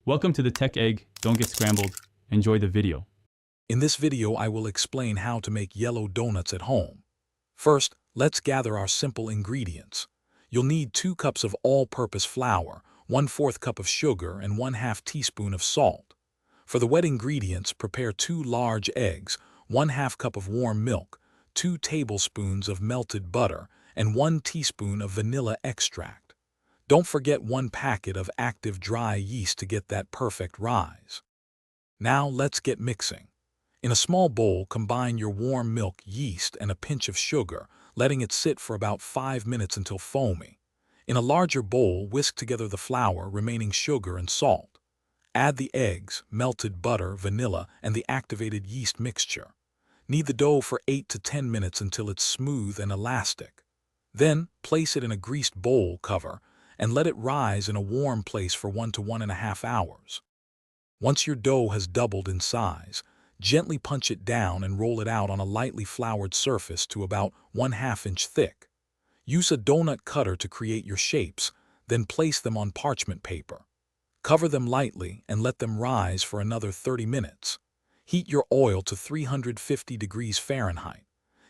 Welcome to the Tech Egg. Don't get scrambled. Enjoy the video. In this video, I will explain how to make yellow donuts at home. First, let's gather our simple ingredients. You'll need 2 cups of all-purpose flour, 1/4 cup of sugar, and 1/2 teaspoon of salt. For the wet ingredients, prepare 2 large eggs, 1/2 cup of warm milk, 2 tablespoons of melted butter, and 1 teaspoon of vanilla extract. Don't forget 1 packet of active dry yeast to get that perfect rise. Now let's get mixing. In a small bowl, combine your warm milk, yeast, and a pinch of sugar, letting it sit for about 5 minutes until foamy. In a larger bowl, whisk together the flour, remaining sugar and salt. Add the eggs, melted butter, vanilla, and the activated yeast mixture. Knead the dough for 8 to 10 minutes until it's smooth and elastic. Then, place it in a greased bowl cover and let it rise in a warm place for 1 to 1.5 hours. Once your dough has doubled in size, gently punch it down and roll it out on a lightly floured surface to about 1/2 inch thick. Use a donut cutter to create your shapes, then place them on parchment paper. Cover them lightly and let them rise for another 30 minutes. Heat your oil to 350 degrees Fahrenheit.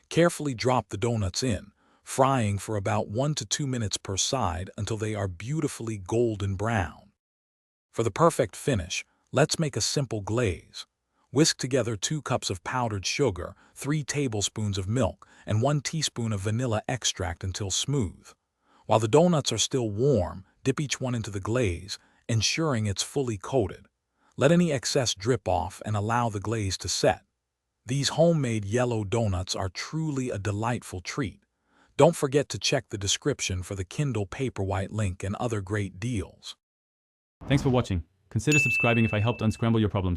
Carefully drop the donuts in, frying for about 1 to 2 minutes per side until they are beautifully golden brown. For the perfect finish, let's make a simple glaze. Whisk together 2 cups of powdered sugar, 3 tablespoons of milk, and 1 teaspoon of vanilla extract until smooth. While the donuts are still warm, dip each one into the glaze, ensuring it's fully coated. Let any excess drip off and allow the glaze to set. These homemade yellow donuts are truly a delightful treat. Don't forget to check the description for the Kindle Paperwhite link and other great deals. Thanks for watching. Consider subscribing if I helped unscramble your problems.